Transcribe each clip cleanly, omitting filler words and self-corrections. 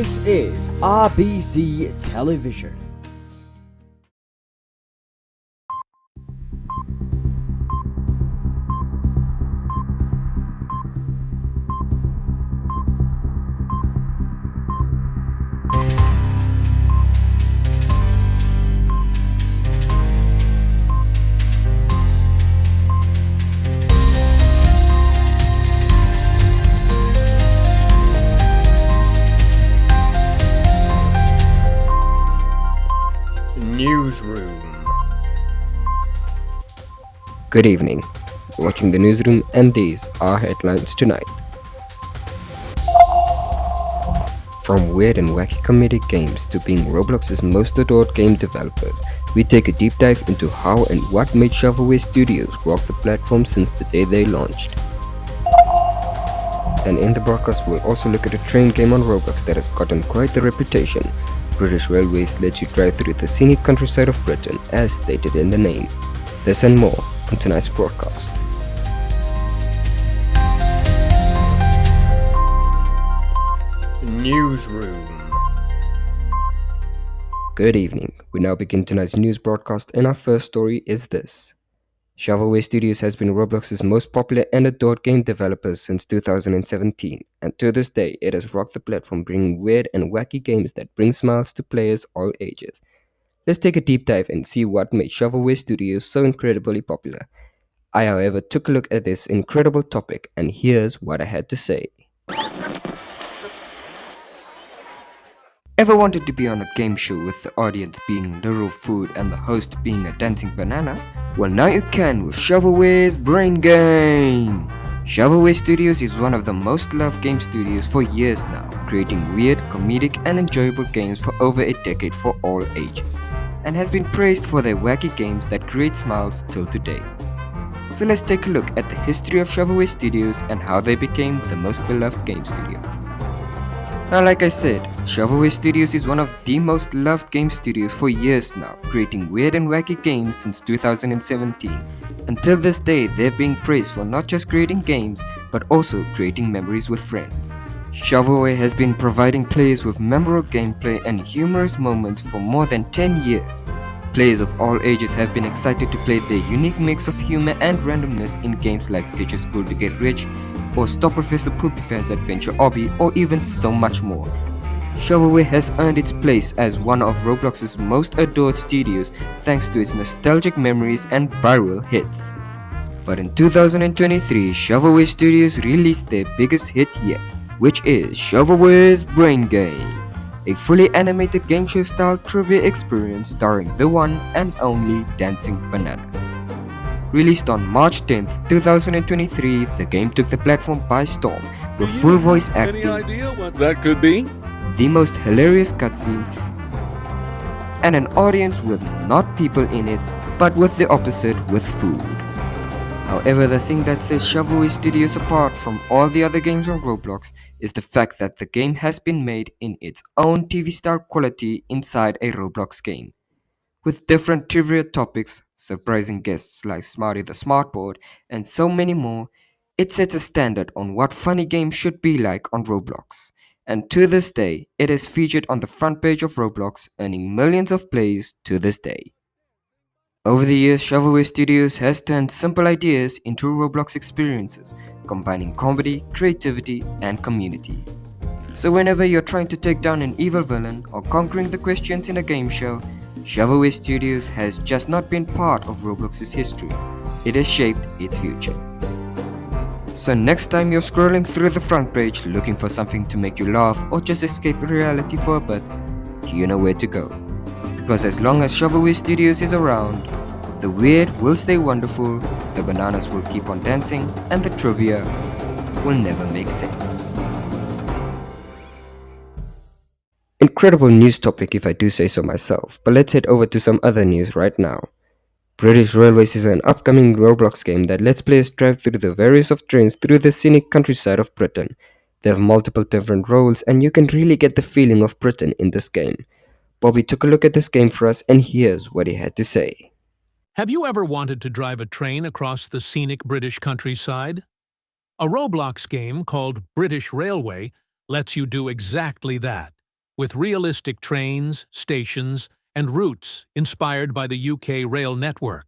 This is RBC Television. Newsroom. Good evening. You're watching the Newsroom and these are headlines tonight. From weird and wacky comedic games to being Roblox's most adored game developers, we take a deep dive into how and what made Shovelware Studios rock the platform since the day they launched. And in the broadcast we'll also look at a train game on Roblox that has gotten quite the reputation. British Railways lets you drive through the scenic countryside of Britain as stated in the name. This and more on tonight's broadcast. Newsroom. Good evening. We now begin tonight's news broadcast and our first story is this. Shovelware Studios has been Roblox's most popular and adored game developers since 2017, and to this day it has rocked the platform bringing weird and wacky games that bring smiles to players all ages. Let's take a deep dive and see what made Shovelware Studios so incredibly popular. I however took a look at this incredible topic and here's what I had to say. Ever wanted to be on a game show with the audience being literal food and the host being a dancing banana? Well, now you can with Shovelware's Brain Game! Shovelware Studios is one of the most loved game studios for years now, creating weird, comedic and enjoyable games for over a decade for all ages, and has been praised for their wacky games that create smiles till today. So let's take a look at the history of Shovelware Studios and how they became the most beloved game studio. Now, like I said, Shovelware Studios is one of the most loved game studios for years now, creating weird and wacky games since 2017. Until this day, they're being praised for not just creating games, but also creating memories with friends. Shovelware has been providing players with memorable gameplay and humorous moments for more than 10 years. Players of all ages have been excited to play their unique mix of humor and randomness in games like Teach a School to Get Rich, or Stop Professor Poopy Pants Adventure Obby, or even so much more. Shovelware has earned its place as one of Roblox's most adored studios thanks to its nostalgic memories and viral hits. But in 2023, Shovelware Studios released their biggest hit yet, which is Shovelware's Brain Game, a fully animated game show style trivia experience starring the one and only Dancing Banana. Released on March 10th, 2023, the game took the platform by storm with full voice acting, Any idea what that could be? the most hilarious cutscenes, and an audience with not people in it, but with the opposite with food. However, the thing that sets Shovelware Studios apart from all the other games on Roblox is the fact that the game has been made in its own TV-style quality inside a Roblox game. With different trivia topics, surprising guests like Smarty the Smartboard, and so many more, it sets a standard on what funny games should be like on Roblox. And to this day, it is featured on the front page of Roblox, earning millions of plays to this day. Over the years, Shovelware Studios has turned simple ideas into Roblox experiences, combining comedy, creativity, and community. So whenever you're trying to take down an evil villain or conquering the questions in a game show, Shovelware Studios has just not been part of Roblox's history, it has shaped its future. So next time you're scrolling through the front page looking for something to make you laugh or just escape reality for a bit, you know where to go. Because as long as Shovelware Studios is around, the weird will stay wonderful, the bananas will keep on dancing, and the trivia will never make sense. Incredible news topic if I do say so myself, but let's head over to some other news right now. British Railways is an upcoming Roblox game that lets players drive through the various of trains through the scenic countryside of Britain. They have multiple different roles and you can really get the feeling of Britain in this game. Bobby took a look at this game for us and here's what he had to say. Have you ever wanted to drive a train across the scenic British countryside? A Roblox game called British Railway lets you do exactly that. with realistic trains, stations, and routes inspired by the UK rail network.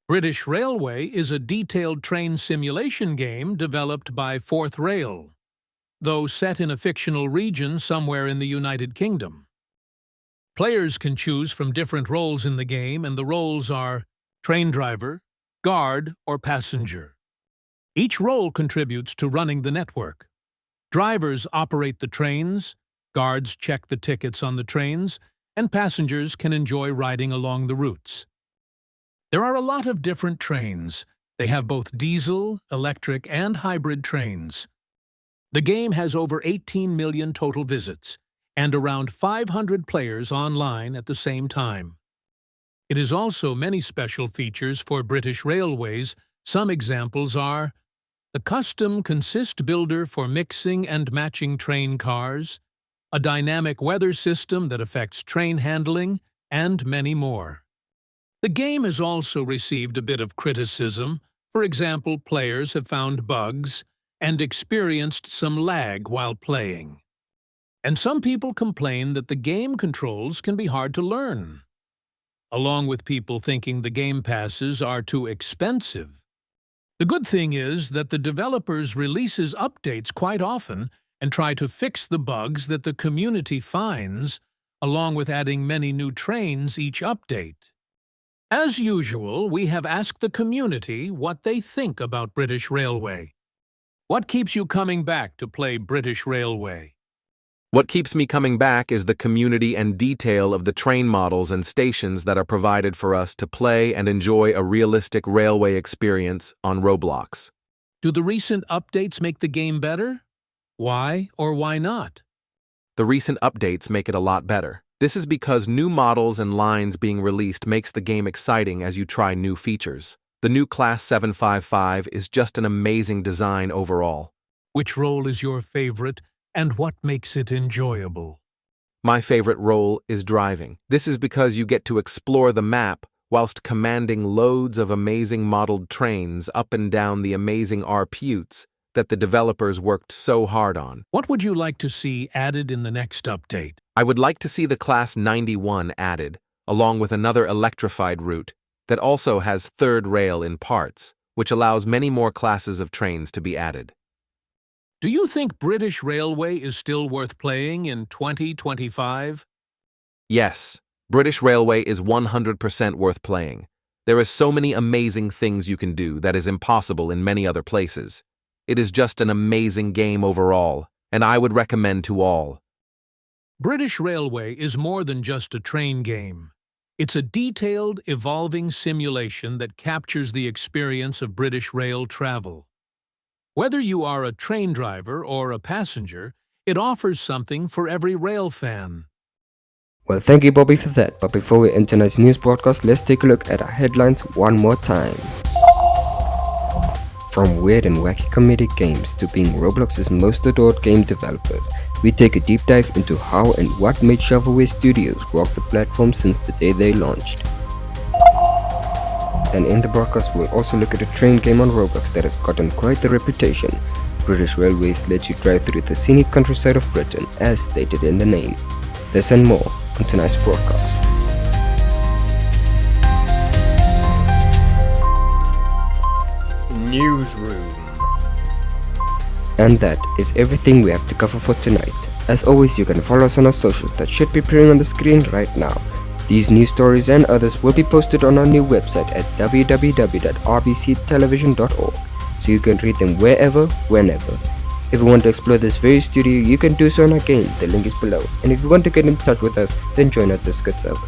British Railway is a detailed train simulation game developed by Fourth Rail, though set in a fictional region somewhere in the United Kingdom. Players can choose from different roles in the game, and the roles are train driver, guard, or passenger. Each role contributes to running the network. Drivers operate the trains, guards check the tickets on the trains, and passengers can enjoy riding along the routes. There are a lot of different trains. They have both diesel, electric, and hybrid trains. The game has over 18 million total visits, and around 500 players online at the same time. It has also many special features for British Railways. Some examples are the custom consist builder for mixing and matching train cars, a dynamic weather system that affects train handling, and many more. The game has also received a bit of criticism. For example, players have found bugs and experienced some lag while playing. And some people complain that the game controls can be hard to learn, along with people thinking the game passes are too expensive. The good thing is that the developers releases updates quite often and try to fix the bugs that the community finds, along with adding many new trains each update. As usual, we have asked the community what they think about British Railway. What keeps you coming back to play British Railway? What keeps me coming back is the community and detail of the train models and stations that are provided for us to play and enjoy a realistic railway experience on Roblox. Do the recent updates make the game better? Why or why not? The recent updates make it a lot better. This is because new models and lines being released makes the game exciting as you try new features. The new Class 755 is just an amazing design overall. Which role is your favorite, and what makes it enjoyable? My favorite role is driving. This is because you get to explore the map whilst commanding loads of amazing modeled trains up and down the amazing RPUs that the developers worked so hard on. What would you like to see added in the next update? I would like to see the Class 91 added, along with another electrified route that also has third rail in parts, which allows many more classes of trains to be added. Do you think British Railway is still worth playing in 2025? Yes, British Railway is 100% worth playing. There are so many amazing things you can do that is impossible in many other places. It is just an amazing game overall, and I would recommend to all. British Railway is more than just a train game. It's a detailed, evolving simulation that captures the experience of British rail travel. Whether you are a train driver or a passenger, it offers something for every rail fan. Well, thank you, Bobby, for that. But before we enter tonight's news broadcast, let's take a look at our headlines one more time. From weird and wacky comedic games to being Roblox's most adored game developers, we take a deep dive into how and what made Shovelware Studios rock the platform since the day they launched. And in the broadcast, we'll also look at a train game on Roblox that has gotten quite the reputation. British Railways lets you drive through the scenic countryside of Britain, as stated in the name. This and more on tonight's broadcast. Newsroom. And that is everything we have to cover for tonight. As always, you can follow us on our socials that should be appearing on the screen right now. These news stories and others will be posted on our new website at www.rbctelevision.org, so you can read them wherever, whenever. If you want to explore this very studio, you can do so on our game, the link is below. And if you want to get in touch with us, then join our Discord server.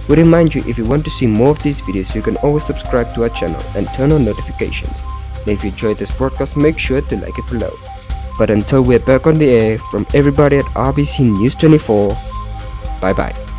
We remind you, if you want to see more of these videos, you can always subscribe to our channel and turn on notifications. And if you enjoyed this broadcast, make sure to like it below. But until we're back on the air, from everybody at RBC News 24, bye bye.